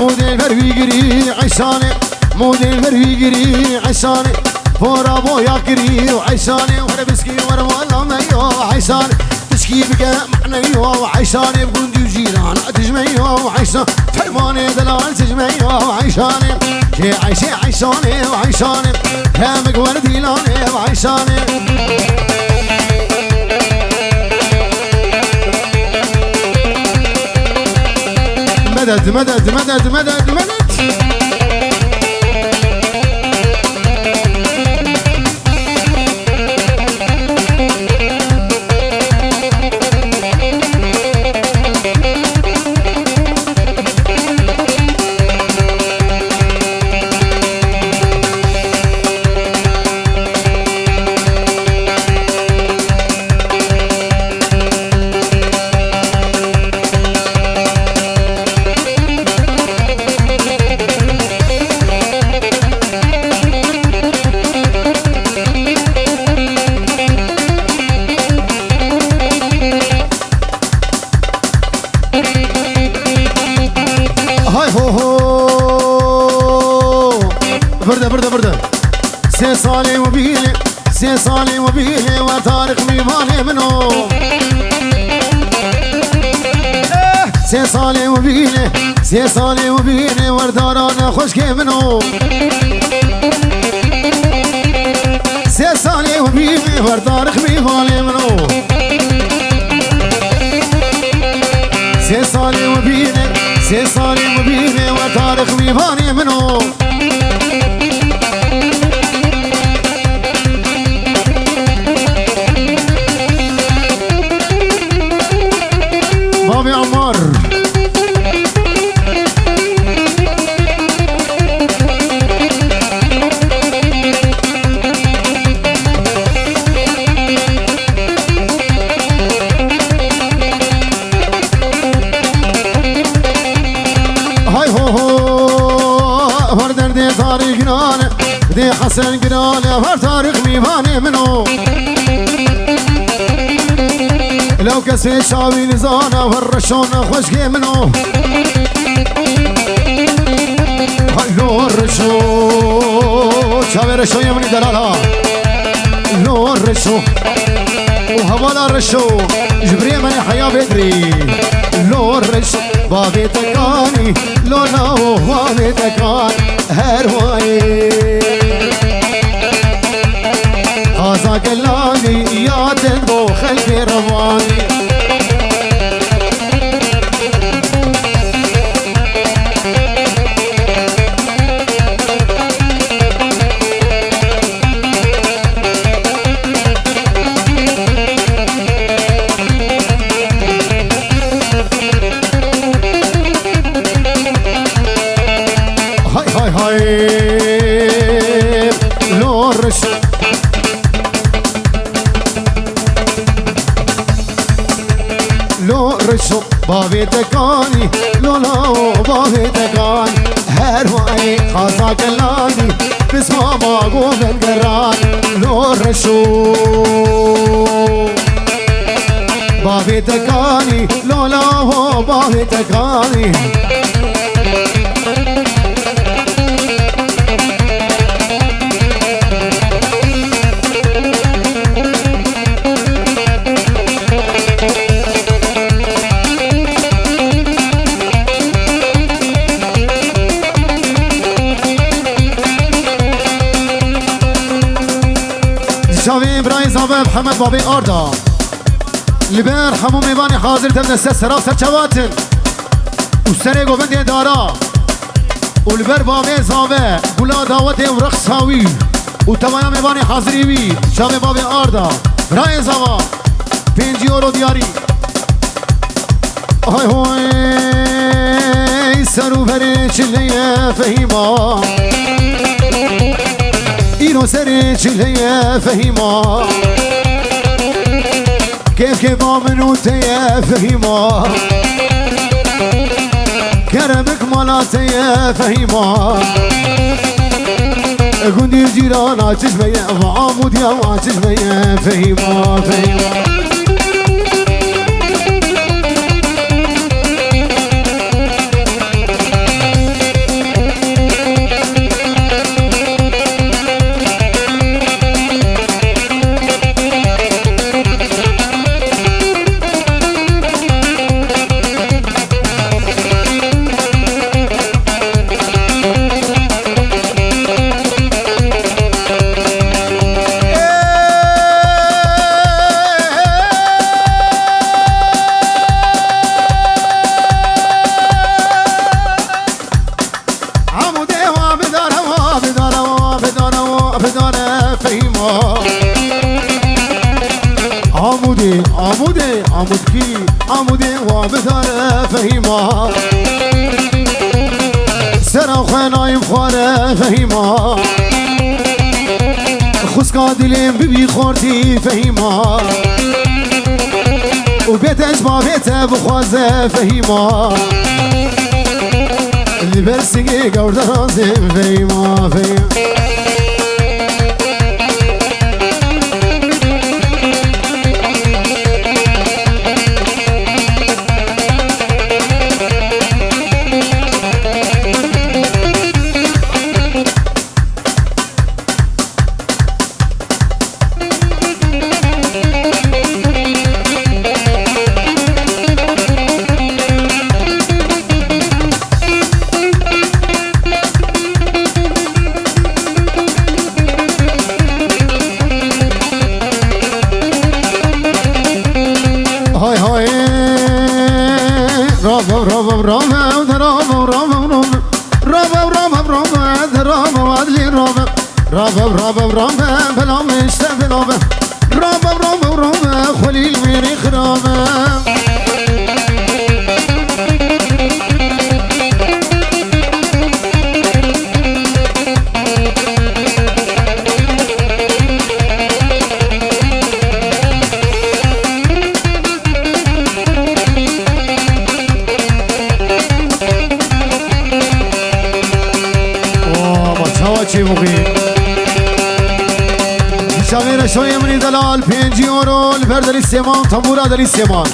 موديل فرويقري عشاني موديل فرويقري عشاني فورا بويا كري وعشاني وانا بسكي وانا والله ميو عشاني تشكي بقى معنى وعشاني بقندي وجيران تجمعي وعشان فرماني دلال تجمعي وعشاني شي عيشي عشاني وعشاني هامك وردي لاني وعشاني مدد مدد مدد مدد مدد سي صالي وبيلي وطارق ميماني منو سي صالي وبيلي سي صالي وبيلي وردارانا خشكي منو سي صالي وبيلي وطارق ميماني منو سي صالي وبيلي سي صالي وبيلي وطارق ميماني منو بابي عمار هاي هو وردر دي طارق قران دي حسن قران يا طارق ميماني منو لو كسي شاوي نزانا والرشونا خشكي منو لو الرشو شاوي رشو يمني دلالا لو الرشو وهوالا الرشو جبري مني حيا بدري لو الرشو بابي تكاني لو ناو بابي تكان هرواي هذا كلامي يا تنبو خلفي رواني هاي هاي هاي لو الرشو لو رشو بابي تكاني لو لو بابي تكاني هرواي خاصا كلاني بس ما باقو من قران لو رشو بابي تكاني لو لو بابي تكاني شاوي براي زابه محمد بابي آردا لبر حمو میوانی حاضر تبن سرا سرچواتن و سر گوبند دارا و لبر بابي زابه گلا دعوت و رقصاوی و تمایا میوانی حاضری وی شاوي بابي آردا براي زابه 5 یورو دیاری های هوی سرو بری چلیه فهیما اینو سری چلیه فهیما كيف منو تيا فهيما كرمك مالاتي فهيما قندي الجيران تشبيه وعامود يا تشبيه فهيما فهيما عمودي وبدار فهيما سرا خنايم خواره فهيما خسكا دلم ببي خورتي فهيما وبيت اجمع بيت بخوازه فهيما اللي برسقي قور درازم فهيما فهيما رابا بلا مستفلابا رابا خليل ميري خرابا شاغر شوی منی دلال 5 یورو لبر دلی سیمان تنبورا دلی سیمان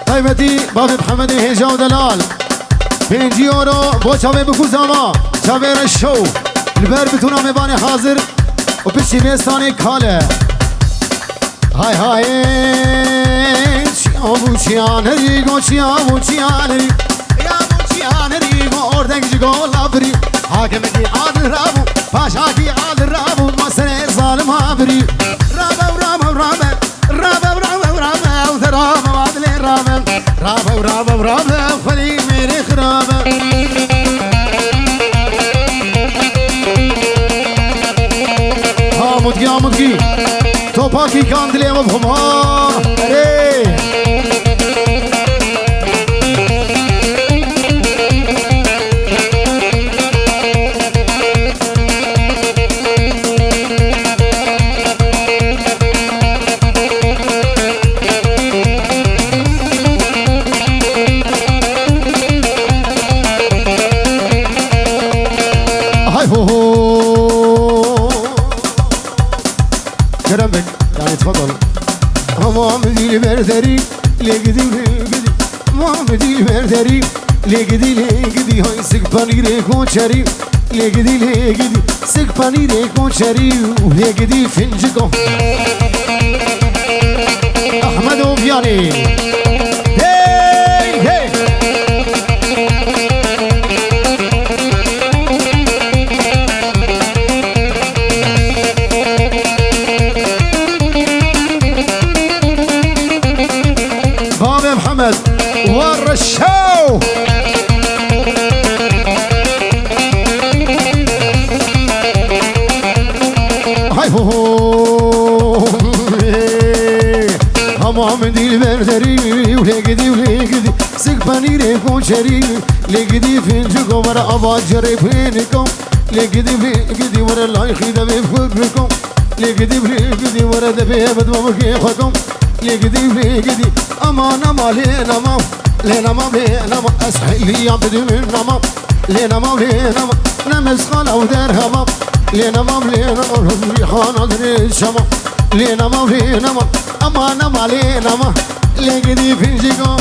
قیمتی باب محمد هجا و دلال 5 یورو بو چاوه بکو زاما شاغر شو لبر بتونا میبانی حاضر و پشی میستانی کاله های های Avuciane rigo, avuciane rigo, avuciane rigo, ordeng jigo labri. Hakemeti adil rabu, paşa ki adil rabu, masne zalim habri. Rabu, adil rabu, khali meri khrabe. Amudgi, topaki kandile mabhuma. Hey. كرمك يعني تفضل محمد المردري لقدي محمد المردري لقدي هاي سكباني ريكون شري لقدي سكباني ريكون شري ولقدي فنجكو أحمد وفياني هي هي محمد والرشاو هاي هو محمد المردري ولقدي سكباني ريكون شري لقدي فينجكم ورا أباجري فينكم لقدي ورا الله يخيد بفكركم لقدي ورا دبي بدو مكيخكم لقدي أمان لينا ما أسحلي يا بدي من نما لينا ما نمس خلا ودرهما لينا ما ريحان أدري الشما لينا ما أمان لينا ما لقدي فينجيكم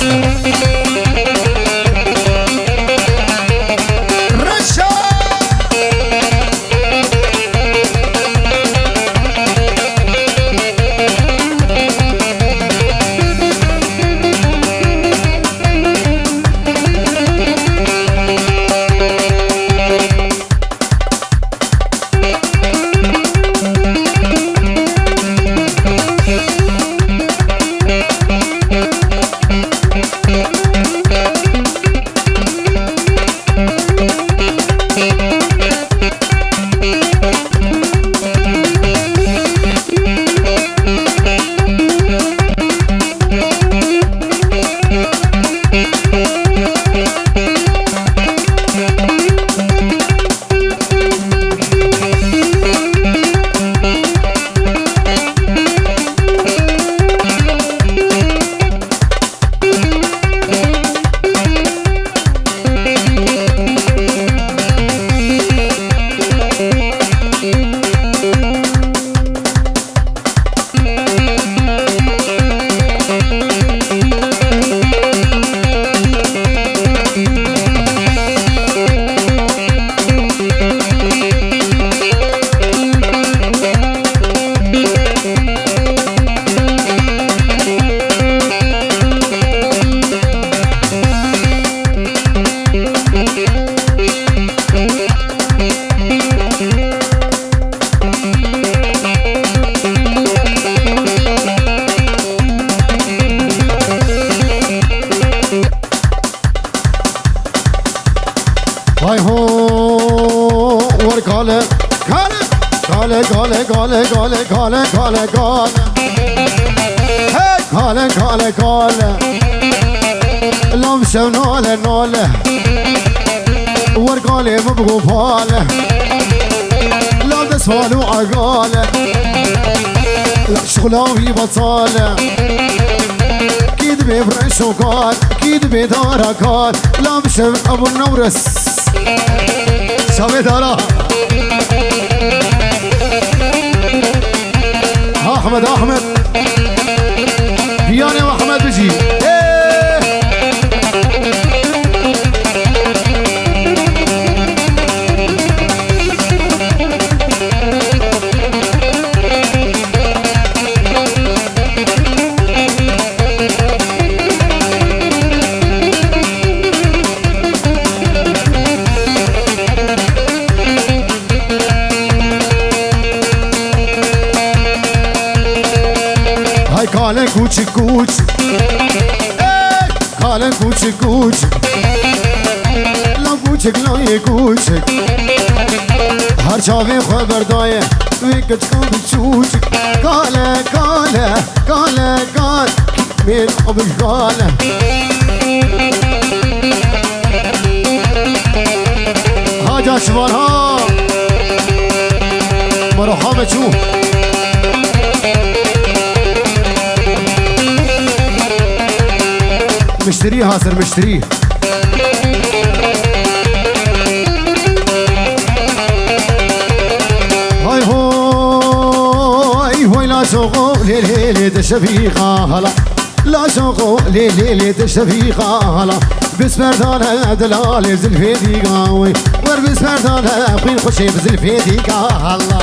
ور کاله کاله کاله کاله کاله کاله کاله کاله کاله کاله کاله کاله لام شو ناله ناله ور کاله مبگو پاله لا دسوالو عقاله لا شغلاوي بطاله اكيد بيفرش وقال اكيد بيدارا قال لا بشوف ابو النورس شوي دارا احمد احمد بياني واحمد بجي کاله کوچ کوچ کاله کوچ کوچ لا کوچک لای کوچک هر چاوی خبر دایه وی کچکو بچوچ کاله کاله کاله کاله من ابو کاله هاجا شوارها مرحبا چو مشتري حاضر مشتري هاي هاي هاي لا شوقو ليلي تشفيقة هلا لا شوقو ليلي تشفيقة هلا بس مردانة دلالي بزلفي ديقا ور بس مردانة قين خوشي بزلفي ديقا هلا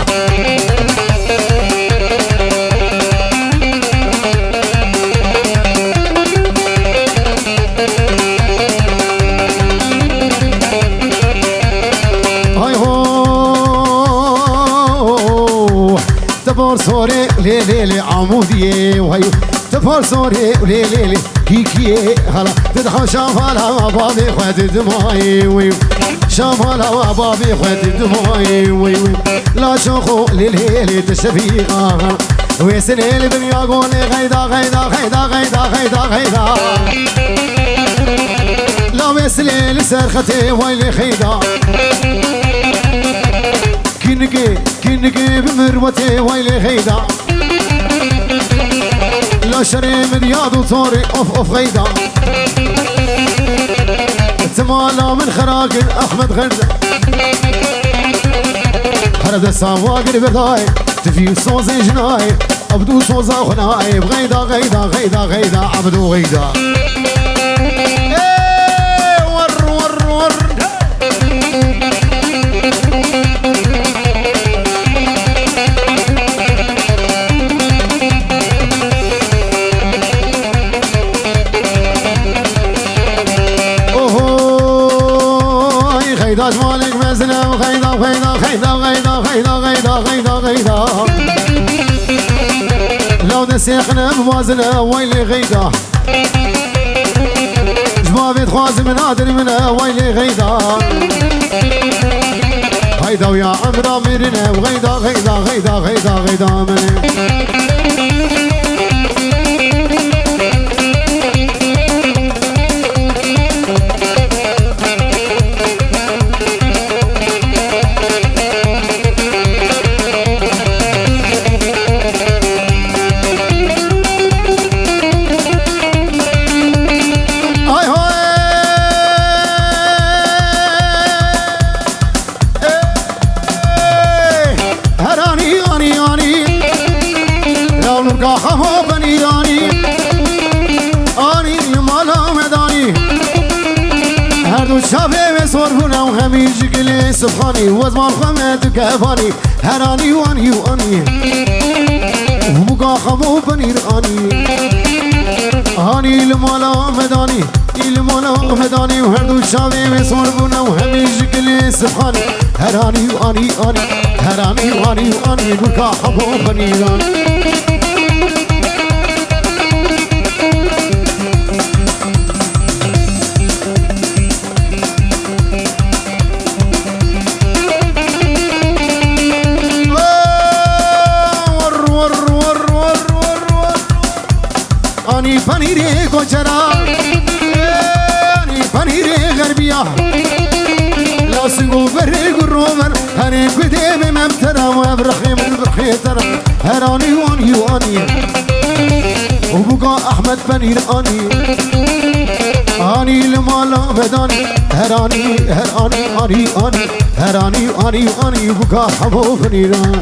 تبار صوري ليلي عمودية وهيو تبار صوري ليلي كيكية هلا تدحو شامالا وبابي خوات دماي ويو شامالا وبابي خوات دماي ويو لا شوخو ليلي تشفيقا ويسنيلي دنيا قولي غيدا غيدا غيدا غيدا غيدا غيدا لا ويسنيلي سرختي ويلي خيدا كينكي بمروتي ويلي غيدا لا شريم رياض وصوري اوف غيدا تمالا من خراقل احمد غرده هرد السواقر برداي تفي صوزي جناي عبدو صوزا خناي بغيدا غيدا غيدا غيدا عبدو غيدا ور ور ور غيدا جمالك مزنا وغيدا غيدا غيدا غيدا غيدا غيدا غيدا غيدا لو نسيخنا بوازنا ويلي غيدا جبابي تخواز من ادري منا ويلي غيدا غيدا ويا عمرا ميرنا وغيدا غيدا غيدا غيدا غيدا مني شافي بصورفنا وهميج كلي سبحاني وزمان خمت كفاني هراني واني واني وبقى خمو بنير اني هاني المالا مداني المالا مداني وهردو شافي بصورفنا وهميج كلي سبحاني هراني واني اني هراني واني واني وبقى خمو بنير اني پنیری گوجرا پنیری غربیا لاسنگو برگ رومن هنی کده به مبترم و ابرخی من برخی ترم هرانی وانی وانی و بقى احمد پنیر آنی آنی لمالا بدانی هرانی هرانی آنی آنی هرانی آنی آنی بقى حبو پنیران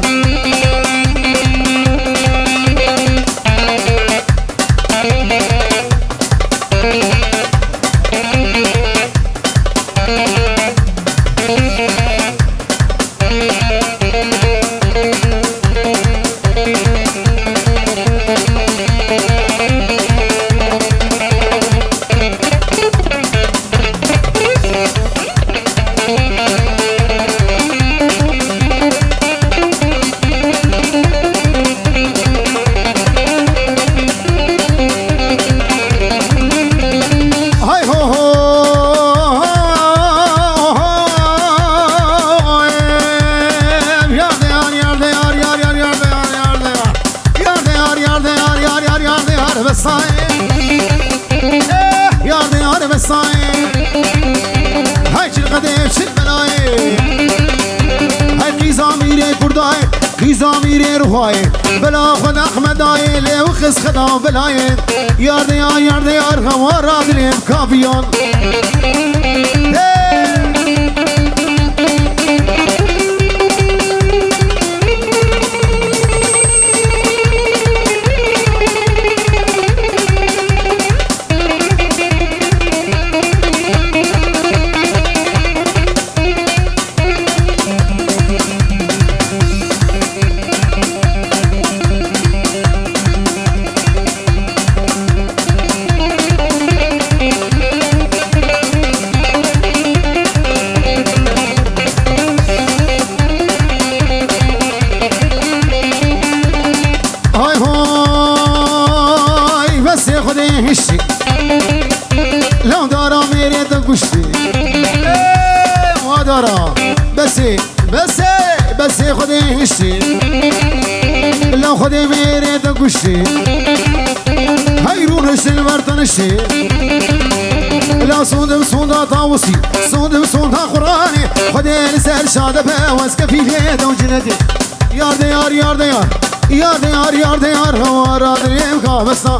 زاميري رهاي بلا خد احمد عيلي وخس خدا بلاين يار ديار يار ديار خوار ادريم كافيون لو دارا میره تو گوشتی ما دارا بسی خودی هشتی لو خودی میره تو گوشتی هیرون هشتی ورطنشتی لا سوندا طاوسي سوندا قراني خودی لسر شاده بوز کفیله دو جندی یار دیار یار دیار یار دیار یار دیار هوارا دریم کابستا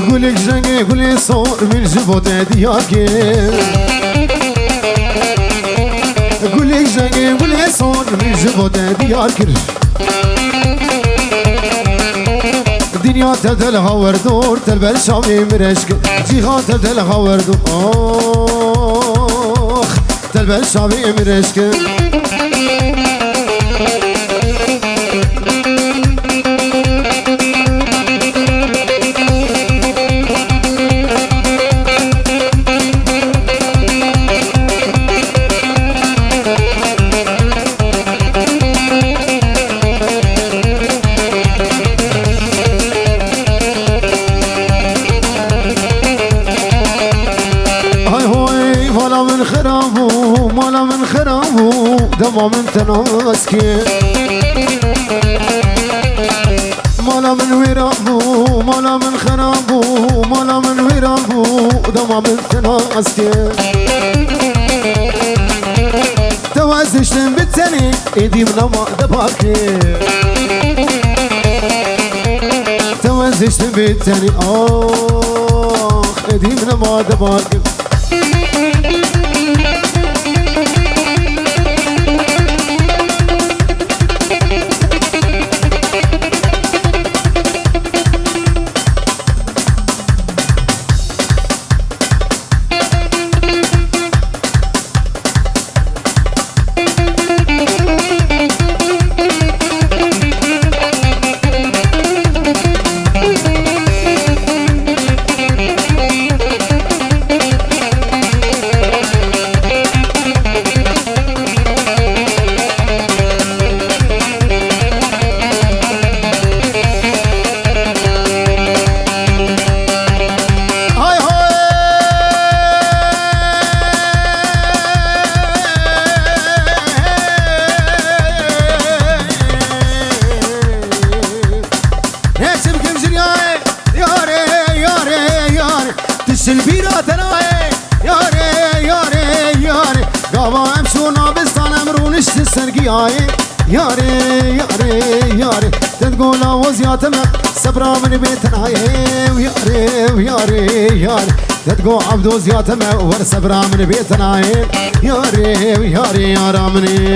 قولك جنگي قولي صور من جبوت دياركي قولك جنگي قولي صور من جبوت دياركي دنيا تدلها وردور تلبل شامي مرشك جيها تدلها وردور تلبل شامي مرشك مالا من خرابو دما من تناسكي مالا من ويرابو مالا من خرابو مالا من ويرابو دما من تناسكي توازشتن بتسني ايدي من ما دباكي توازشتن بتسني ايدي من ما دباكي فيراتنا ياري ياري ياري قابا امشونا بستان امرونش تسرقياي ياري ياري ياري تقول وزياتنا سبرا من بيتنا ياري ياري ياري تقول عبدو زياتنا ورسبرا من بيتنا ياري ياري يا رامني